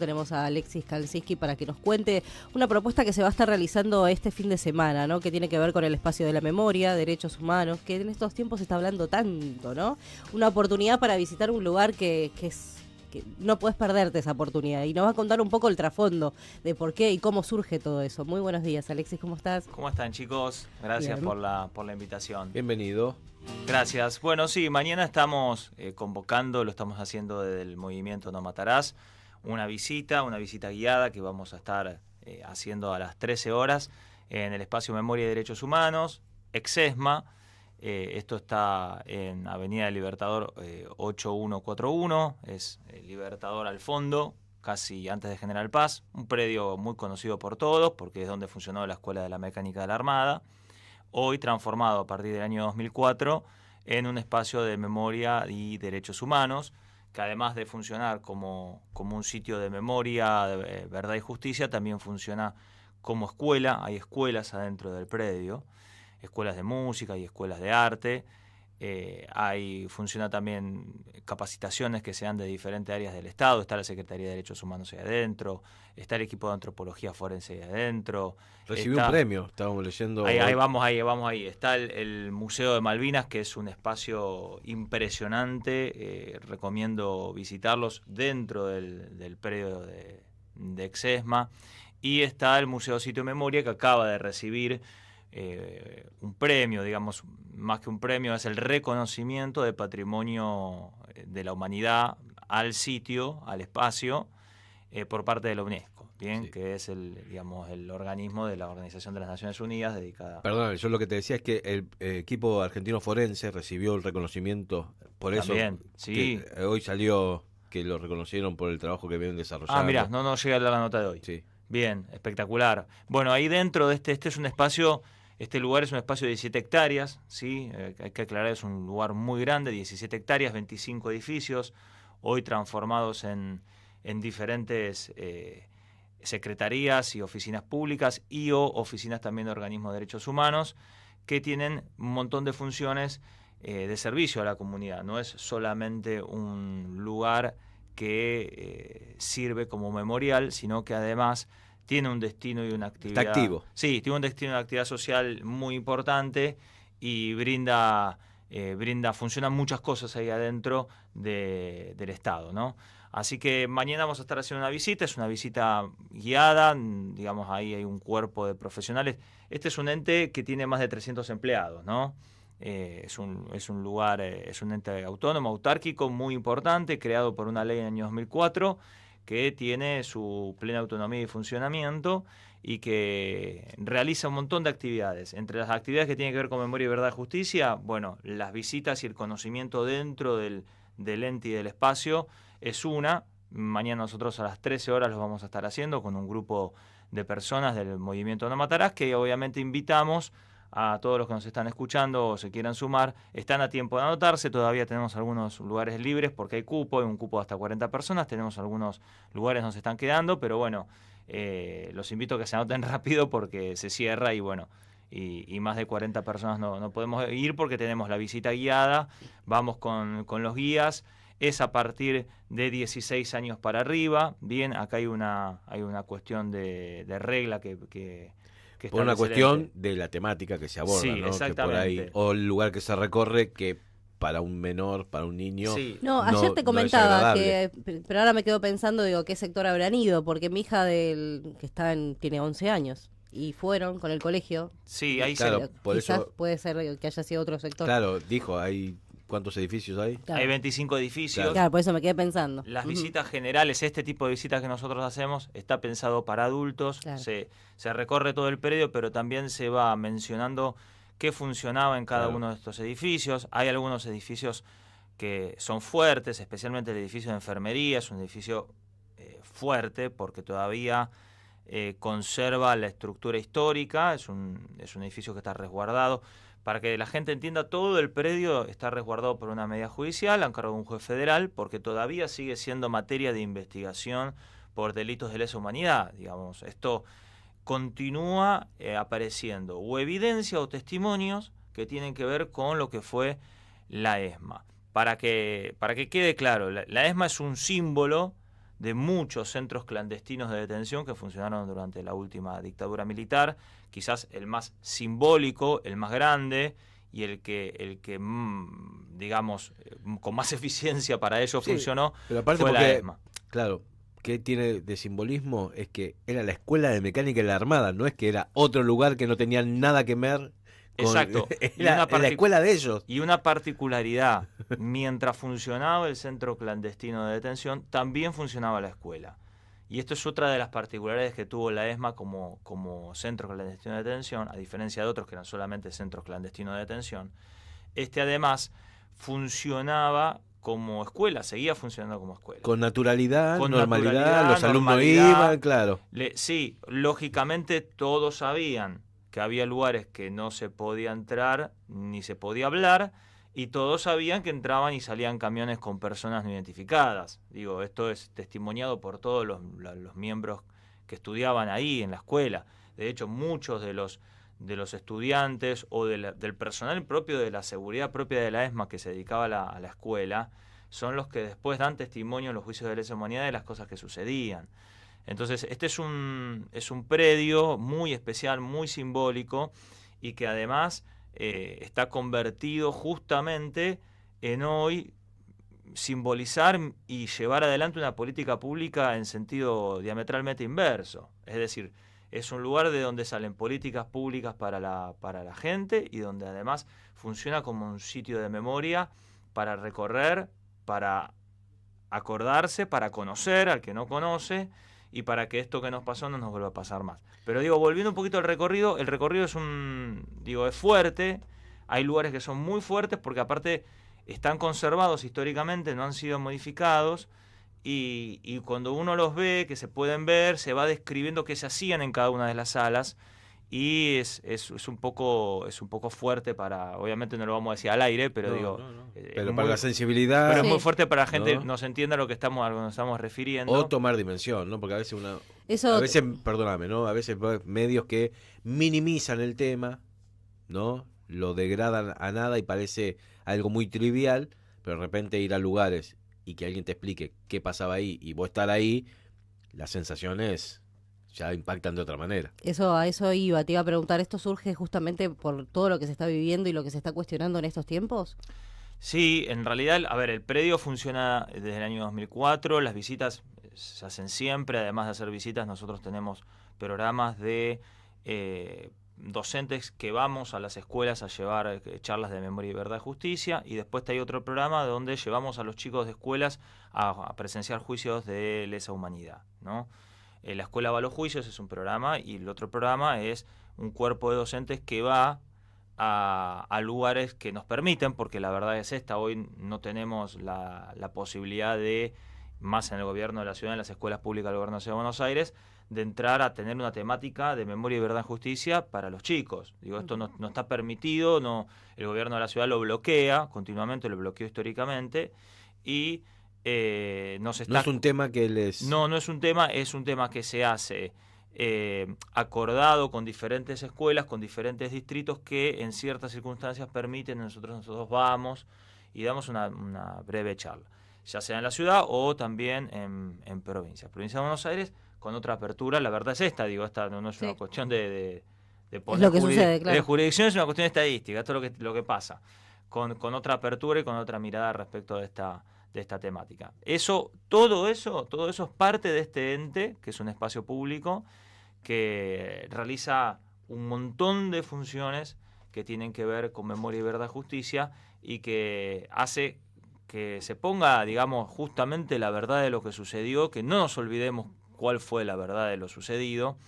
Tenemos a Alexis Kalsinski para que nos cuente una propuesta que se va a estar realizando este fin de semana, ¿no? Que tiene que ver con el espacio de la memoria, derechos humanos, que en estos tiempos se está hablando tanto, ¿no? Una oportunidad para visitar un lugar que no puedes perderte esa oportunidad. Y nos va a contar un poco el trasfondo de por qué y cómo surge todo eso. Muy buenos días, Alexis, ¿cómo estás? ¿Cómo están, chicos? Gracias por la invitación. Bienvenido. Gracias. Bueno, sí, mañana estamos convocando, lo estamos haciendo desde el movimiento No Matarás, una visita guiada que vamos a estar haciendo a las 13 horas en el espacio Memoria y Derechos Humanos, Exesma. Esto está en Avenida del Libertador 8141, es Libertador al fondo, casi antes de General Paz, un predio muy conocido por todos porque es donde funcionó la Escuela de la Mecánica de la Armada, hoy transformado a partir del año 2004 en un espacio de memoria y derechos humanos, que además de funcionar como un sitio de memoria, de verdad y justicia, también funciona como escuela. Hay escuelas adentro del predio, escuelas de música y escuelas de arte. Funciona también capacitaciones que se dan de diferentes áreas del Estado. Está la Secretaría de Derechos Humanos ahí adentro, está el equipo de antropología forense ahí adentro. Recibió un premio, estábamos leyendo. Ahí vamos. Está el Museo de Malvinas, que es un espacio impresionante. Recomiendo visitarlos dentro del predio de Exesma. Y está el Museo Sitio Memoria, que acaba de recibir un premio, digamos, más que un premio, es el reconocimiento de patrimonio de la humanidad al sitio, al espacio, por parte de la UNESCO, ¿bien? Sí. Que es el organismo de la Organización de las Naciones Unidas dedicada. Perdón, yo lo que te decía es que el equipo argentino forense recibió el reconocimiento, por también, eso sí. Hoy salió que lo reconocieron por el trabajo que vienen desarrollando. Mirá, no llegué a leer la nota de hoy. Sí. Bien, espectacular. Bueno, ahí dentro de este es un espacio. Este lugar es un espacio de 17 hectáreas, ¿sí? Hay que aclarar, es un lugar muy grande, 17 hectáreas, 25 edificios, hoy transformados en diferentes secretarías y oficinas públicas o oficinas también de organismos de derechos humanos, que tienen un montón de funciones de servicio a la comunidad. No es solamente un lugar que sirve como memorial, sino que además tiene un destino y una actividad. Está activo. Sí, tiene un destino y una actividad social muy importante y funcionan muchas cosas ahí adentro del Estado, ¿no? Así que mañana vamos a estar haciendo una visita, es una visita guiada, digamos, ahí hay un cuerpo de profesionales. Este es un ente que tiene más de 300 empleados, ¿no? Es un lugar, es un ente autónomo, autárquico, muy importante, creado por una ley en el año 2004, que tiene su plena autonomía y funcionamiento y que realiza un montón de actividades. Entre las actividades que tienen que ver con memoria y verdad y justicia, bueno, las visitas y el conocimiento dentro del ente y del espacio es una. Mañana nosotros a las 13 horas lo vamos a estar haciendo con un grupo de personas del movimiento No Matarás, que obviamente invitamos a todos los que nos están escuchando o se quieran sumar. Están a tiempo de anotarse, todavía tenemos algunos lugares libres porque hay un cupo de hasta 40 personas, tenemos algunos lugares nos están quedando, pero bueno, los invito a que se anoten rápido porque se cierra y bueno, y más de 40 personas no podemos ir porque tenemos la visita guiada, vamos con los guías, es a partir de 16 años para arriba, bien, acá hay una cuestión de regla que por una cuestión de la temática que se aborda, sí, ¿no? Exactamente. Que por ahí, o el lugar que se recorre, que para un menor, para un niño. Sí. No, ayer te comentaba pero ahora me quedo pensando, digo, ¿qué sector habrán ido? Porque mi hija tiene 11 años y fueron con el colegio. Sí, ahí claro, por quizás eso puede ser que haya sido otro sector. Claro, dijo, ¿cuántos edificios hay? Claro. Hay 25 edificios. Claro, por eso me quedé pensando. Las visitas generales, este tipo de visitas que nosotros hacemos, está pensado para adultos. Claro. Se recorre todo el predio, pero también se va mencionando qué funcionaba en cada uno de estos edificios. Hay algunos edificios que son fuertes, especialmente el edificio de enfermería, es un edificio fuerte porque todavía conserva la estructura histórica, es un edificio que está resguardado. Para que la gente entienda, todo el predio está resguardado por una medida judicial a cargo de un juez federal, porque todavía sigue siendo materia de investigación por delitos de lesa humanidad. Digamos, esto continúa apareciendo o evidencia o testimonios que tienen que ver con lo que fue la ESMA. Para que quede claro, la ESMA es un símbolo de muchos centros clandestinos de detención que funcionaron durante la última dictadura militar, quizás el más simbólico, el más grande y el que digamos, con más eficiencia para ello funcionó, pero aparte fue porque, la ESMA. Claro, ¿qué tiene de simbolismo? Es que era la escuela de mecánica de la Armada, no es que era otro lugar que no tenía nada que ver con... Exacto. Era la escuela de ellos. Y una particularidad, mientras funcionaba el centro clandestino de detención, también funcionaba la escuela. Y esto es otra de las particularidades que tuvo la ESMA como centro clandestino de detención, a diferencia de otros que eran solamente centros clandestinos de detención. Además funcionaba como escuela, seguía funcionando como escuela. Con naturalidad, Con normalidad, naturalidad, los alumnos normalidad. iban, claro. Sí, lógicamente todos sabían que había lugares que no se podía entrar ni se podía hablar, y todos sabían que entraban y salían camiones con personas no identificadas. Digo, esto es testimoniado por todos los miembros que estudiaban ahí en la escuela. De hecho, muchos de los estudiantes o del personal propio de la seguridad propia de la ESMA que se dedicaba a la escuela son los que después dan testimonio en los juicios de lesa humanidad de las cosas que sucedían. Entonces, este es un predio muy especial, muy simbólico, y que además está convertido justamente en hoy simbolizar y llevar adelante una política pública en sentido diametralmente inverso. Es decir, es un lugar de donde salen políticas públicas para la gente, y donde además funciona como un sitio de memoria para recorrer, para acordarse, para conocer al que no conoce, y para que esto que nos pasó no nos vuelva a pasar más. Pero digo, volviendo un poquito al recorrido, el recorrido es fuerte, hay lugares que son muy fuertes porque aparte están conservados históricamente, no han sido modificados, y cuando uno los ve, que se pueden ver, se va describiendo qué se hacían en cada una de las salas, y es un poco fuerte para, obviamente no lo vamos a decir al aire, pero pero para la sensibilidad, pero es muy fuerte para la gente, ¿no? Nos entienda a lo que nos estamos refiriendo. O tomar dimensión, ¿no? Porque a veces perdóname, ¿no? A veces medios que minimizan el tema, ¿no? Lo degradan a nada y parece algo muy trivial, pero de repente ir a lugares y que alguien te explique qué pasaba ahí y vos estar ahí, las sensaciones ya impactan de otra manera. A eso te iba a preguntar, ¿esto surge justamente por todo lo que se está viviendo y lo que se está cuestionando en estos tiempos? Sí, en realidad, a ver, el predio funciona desde el año 2004, las visitas se hacen siempre, además de hacer visitas nosotros tenemos programas de docentes que vamos a las escuelas a llevar charlas de memoria y verdad y justicia, y después hay otro programa donde llevamos a los chicos de escuelas a presenciar juicios de lesa humanidad, ¿no? La escuela va a los juicios, es un programa, y el otro programa es un cuerpo de docentes que va a lugares que nos permiten, porque la verdad es esta, hoy no tenemos la posibilidad de, más en el gobierno de la ciudad, en las escuelas públicas del gobierno de la Ciudad de Buenos Aires, de entrar a tener una temática de memoria y verdad y justicia para los chicos. Digo, esto no está permitido, el gobierno de la ciudad lo bloquea continuamente, lo bloqueó históricamente, y no es un tema que les... No es un tema que se hace acordado con diferentes escuelas, con diferentes distritos que en ciertas circunstancias permiten, nosotros vamos y damos una breve charla, ya sea en la ciudad o también en provincias. Provincia de Buenos Aires, con otra apertura, la verdad es esta no es una cuestión de poner lo que sucede, claro. De jurisdicción, es una cuestión estadística, esto es lo que pasa, con otra apertura y con otra mirada respecto de esta temática. Todo eso es parte de este ente, que es un espacio público, que realiza un montón de funciones que tienen que ver con memoria y verdad y justicia, y que hace que se ponga, digamos, justamente la verdad de lo que sucedió, que no nos olvidemos cuál fue la verdad de lo sucedido.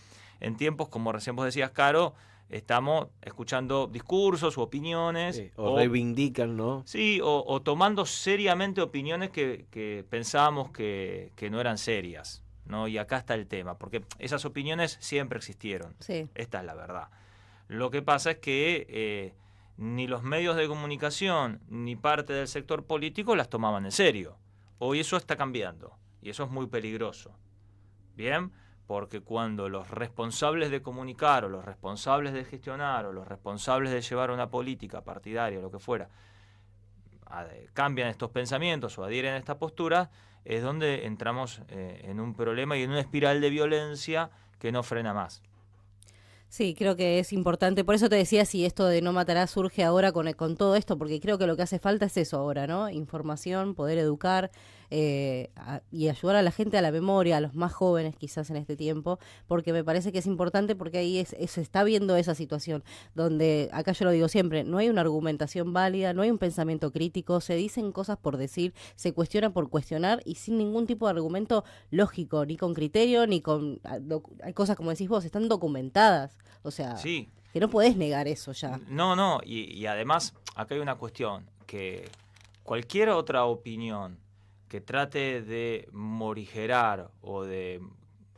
En tiempos, como recién vos decías, Caro, estamos escuchando discursos u opiniones. Sí, o reivindican, ¿no? Sí, o tomando seriamente opiniones que pensábamos que no eran serias, ¿no? Y acá está el tema, porque esas opiniones siempre existieron. Sí. Esta es la verdad. Lo que pasa es que ni los medios de comunicación ni parte del sector político las tomaban en serio. Hoy eso está cambiando y eso es muy peligroso. ¿Bien? Porque cuando los responsables de comunicar o los responsables de gestionar o los responsables de llevar una política partidaria o lo que fuera cambian estos pensamientos o adhieren a esta postura, es donde entramos en un problema y en una espiral de violencia que no frena más. Sí, creo que es importante. Por eso te decía si esto de no matarás surge ahora con todo esto, porque creo que lo que hace falta es eso ahora, ¿no? Información, poder educar y ayudar a la gente a la memoria, a los más jóvenes quizás en este tiempo, porque me parece que es importante porque ahí se está viendo esa situación, donde, acá yo lo digo siempre, no hay una argumentación válida, no hay un pensamiento crítico, se dicen cosas por decir, se cuestionan por cuestionar y sin ningún tipo de argumento lógico, ni con criterio, ni con... Hay cosas, como decís vos, están documentadas. O sea, sí, que no podés negar eso ya. No, y además acá hay una cuestión, que cualquier otra opinión que trate de morigerar o de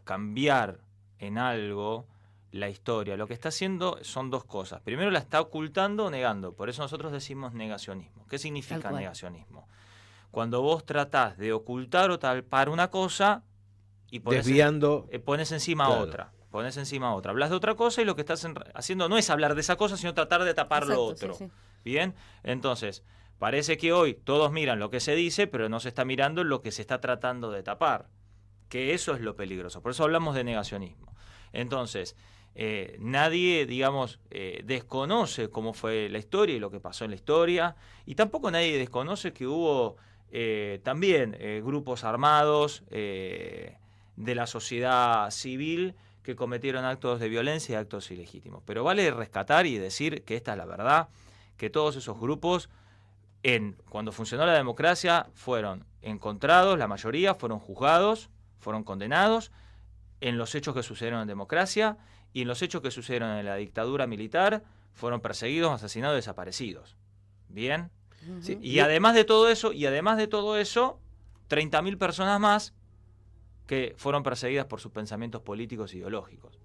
cambiar en algo la historia, lo que está haciendo son dos cosas. Primero, la está ocultando o negando, por eso nosotros decimos negacionismo. ¿Qué significa negacionismo? Cuando vos tratás de ocultar o tapar una cosa y pones encima otra. Pones encima otra. Hablas de otra cosa y lo que estás haciendo no es hablar de esa cosa, sino tratar de tapar lo otro. Sí. ¿Bien? Entonces, parece que hoy todos miran lo que se dice, pero no se está mirando lo que se está tratando de tapar. Que eso es lo peligroso. Por eso hablamos de negacionismo. Entonces, nadie, digamos, desconoce cómo fue la historia y lo que pasó en la historia. Y tampoco nadie desconoce que hubo también grupos armados de la sociedad civil que cometieron actos de violencia y actos ilegítimos. Pero vale rescatar y decir que esta es la verdad, que todos esos grupos, cuando funcionó la democracia, fueron encontrados, la mayoría fueron juzgados, fueron condenados en los hechos que sucedieron en democracia, y en los hechos que sucedieron en la dictadura militar fueron perseguidos, asesinados, desaparecidos. ¿Bien? Sí. Y además de todo eso, 30.000 personas más que fueron perseguidas por sus pensamientos políticos e ideológicos.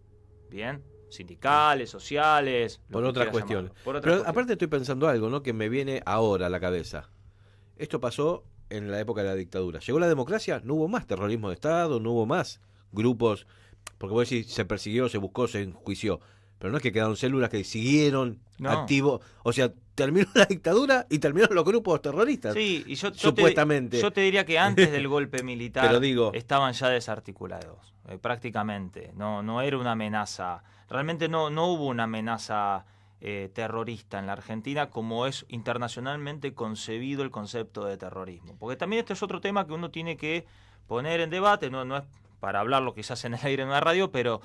¿Bien? Sindicales, sociales... Por otras cuestiones. Pero aparte estoy pensando algo, ¿no?, que me viene ahora a la cabeza. Esto pasó en la época de la dictadura. Llegó la democracia, no hubo más terrorismo de Estado, no hubo más grupos... Porque vos decís, se persiguió, se buscó, se enjuició. Pero no es que quedaron células que siguieron activos. O sea, terminó la dictadura y terminaron los grupos terroristas. Sí, y supuestamente. Yo te diría que antes del golpe militar estaban ya desarticulados, prácticamente. No era una amenaza. Realmente no hubo una amenaza terrorista en la Argentina como es internacionalmente concebido el concepto de terrorismo. Porque también este es otro tema que uno tiene que poner en debate. No es para hablarlo quizás en el aire en una radio, pero...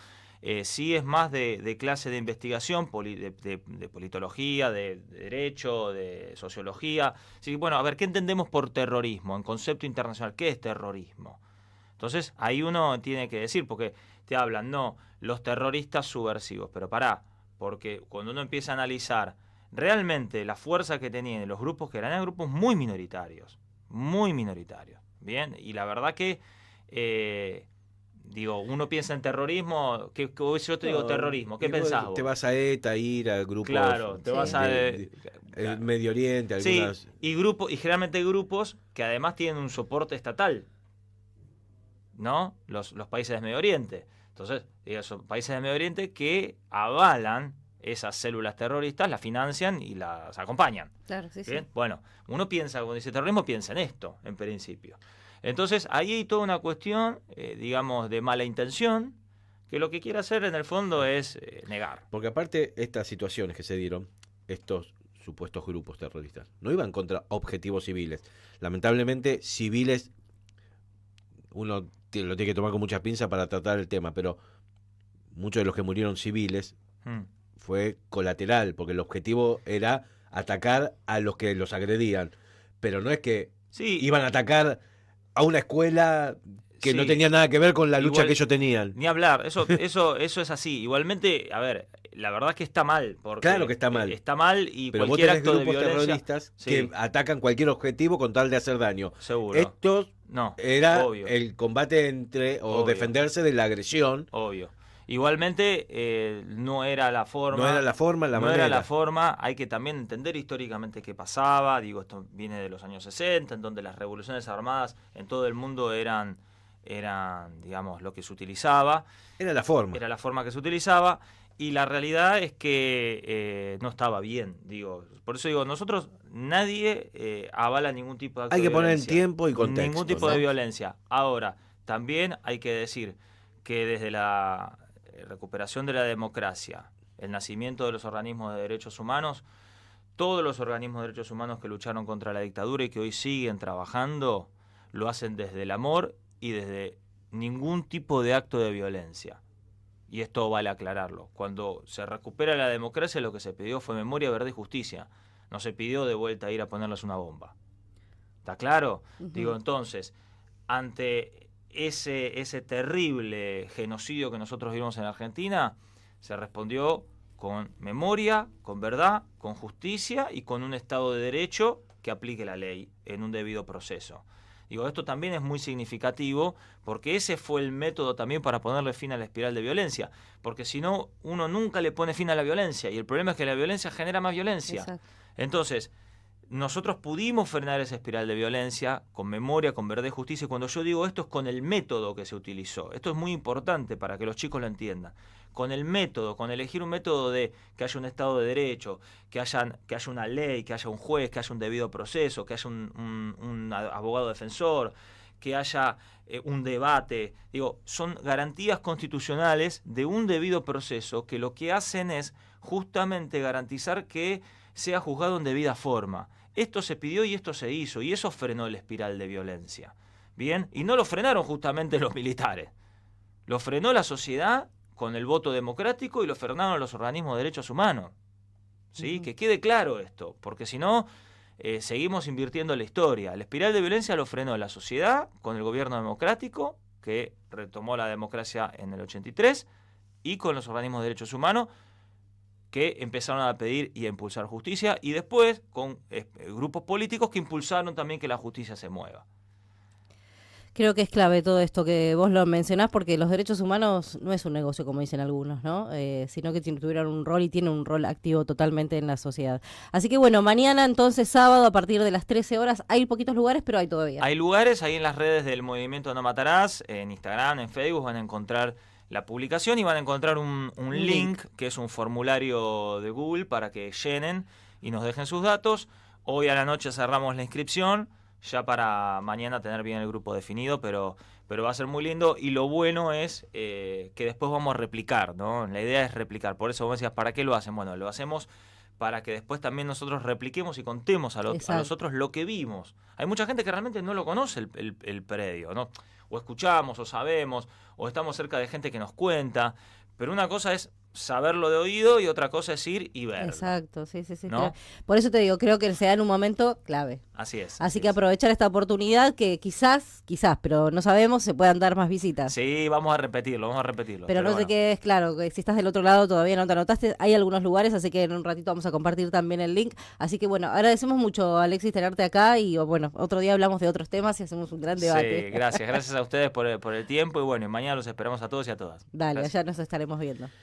sí es más de clase de investigación, de politología, de derecho, de sociología. Sí, bueno, a ver, ¿qué entendemos por terrorismo en concepto internacional? ¿Qué es terrorismo? Entonces, ahí uno tiene que decir, porque te hablan, los terroristas subversivos, pero porque cuando uno empieza a analizar realmente la fuerza que tenían los grupos que eran grupos muy minoritarios, ¿bien? Y la verdad que... uno piensa en terrorismo, yo te digo terrorismo, ¿qué pensás vos? Te vas a ETA, ir a grupos... Claro, te vas a... Medio Oriente, algunas... Sí, y generalmente grupos que además tienen un soporte estatal, ¿no? Los países de Medio Oriente. Entonces, son países de Medio Oriente que avalan esas células terroristas, las financian y las acompañan. Claro, sí, ¿bien? Sí. Bueno, uno piensa, cuando dice terrorismo, piensa en esto, en principio. Entonces, ahí hay toda una cuestión, de mala intención, que lo que quiere hacer en el fondo es negar. Porque aparte, estas situaciones que se dieron, estos supuestos grupos terroristas, no iban contra objetivos civiles. Lamentablemente, civiles, uno lo tiene que tomar con mucha pinza para tratar el tema, pero muchos de los que murieron civiles fue colateral, porque el objetivo era atacar a los que los agredían. Pero no es que iban a atacar... a una escuela que no tenía nada que ver con la lucha que ellos tenían. Ni hablar, eso es así. Igualmente, a ver, la verdad es que está mal. Porque claro que está mal. Está mal y pero cualquier vos tenés acto de grupos violencia... terroristas que atacan cualquier objetivo con tal de hacer daño. Seguro. Estos era obvio. El combate o defenderse de la agresión. Obvio. Igualmente no era la forma. No era la forma, la manera. No era la forma. Hay que también entender históricamente qué pasaba. Esto viene de los años 60, en donde las revoluciones armadas en todo el mundo eran digamos, lo que se utilizaba. Era la forma. Era la forma que se utilizaba. y la realidad es que no estaba bien, digo. Por eso digo, nosotros, nadie avala ningún tipo de acto de violencia. Hay que poner en tiempo y contexto. Ningún tipo de violencia. Ahora, también hay que decir que desde la recuperación de la democracia, el nacimiento de los organismos de derechos humanos, todos los organismos de derechos humanos que lucharon contra la dictadura y que hoy siguen trabajando, lo hacen desde el amor y desde ningún tipo de acto de violencia. Y esto vale aclararlo. Cuando se recupera la democracia, lo que se pidió fue memoria, verdad y justicia. No se pidió de vuelta ir a ponerles una bomba. ¿Está claro? Digo, entonces, ante ese terrible genocidio que nosotros vimos en Argentina, se respondió con memoria, con verdad, con justicia y con un Estado de Derecho que aplique la ley en un debido proceso. Digo, esto también es muy significativo porque ese fue el método también para ponerle fin a la espiral de violencia. Porque si no, uno nunca le pone fin a la violencia y el problema es que la violencia genera más violencia. Exacto. Entonces, nosotros pudimos frenar esa espiral de violencia con memoria, con verdad y justicia. Y cuando yo digo esto es con el método que se utilizó. Esto es muy importante para que los chicos lo entiendan. Con el método, con elegir un método de que haya un Estado de Derecho, que haya una ley, que haya un juez, que haya un debido proceso, que haya un abogado defensor, que haya un debate. Digo, son garantías constitucionales de un debido proceso que lo que hacen es justamente garantizar que sea juzgado en debida forma. Esto se pidió y esto se hizo, y eso frenó la espiral de violencia. ¿Bien? Y no lo frenaron justamente los militares. Lo frenó la sociedad con el voto democrático y lo frenaron los organismos de derechos humanos. ¿Sí? Que quede claro esto, porque si no, seguimos invirtiendo en la historia. La espiral de violencia lo frenó la sociedad con el gobierno democrático, que retomó la democracia en el 83, y con los organismos de derechos humanos, que empezaron a pedir y a impulsar justicia, y después con grupos políticos que impulsaron también que la justicia se mueva. Creo que es clave todo esto que vos lo mencionás, porque los derechos humanos no es un negocio, como dicen algunos, ¿no? Sino que tuvieron un rol y tienen un rol activo totalmente en la sociedad. Así que bueno, mañana entonces sábado a partir de las 13 horas, hay poquitos lugares, pero hay todavía. Hay lugares, ahí en las redes del Movimiento No Matarás, en Instagram, en Facebook, van a encontrar la publicación y van a encontrar un link, que es un formulario de Google para que llenen y nos dejen sus datos. Hoy a la noche cerramos la inscripción, ya para mañana tener bien el grupo definido, pero va a ser muy lindo, y lo bueno es que después vamos a replicar, ¿no? La idea es replicar, por eso vos decías, ¿para qué lo hacen? Bueno, lo hacemos para que después también nosotros repliquemos y contemos a los otros lo que vimos. Hay mucha gente que realmente no lo conoce el predio, ¿no? O escuchamos, o sabemos, o estamos cerca de gente que nos cuenta, pero una cosa es saberlo de oído y otra cosa es ir y verlo. Exacto, sí, ¿no? Por eso te digo, creo que se da en un momento clave. Así es. Así que aprovechar esta oportunidad que quizás, pero no sabemos, se puedan dar más visitas. Sí, vamos a repetirlo. Pero no sé qué es, claro, que si estás del otro lado todavía no te anotaste, hay algunos lugares, así que en un ratito vamos a compartir también el link. Así que bueno, agradecemos mucho, Alexis, tenerte acá, y bueno, otro día hablamos de otros temas y hacemos un gran debate. Sí, gracias a ustedes por el tiempo, y bueno, y mañana los esperamos a todos y a todas. Dale, gracias. allá nos estaremos viendo.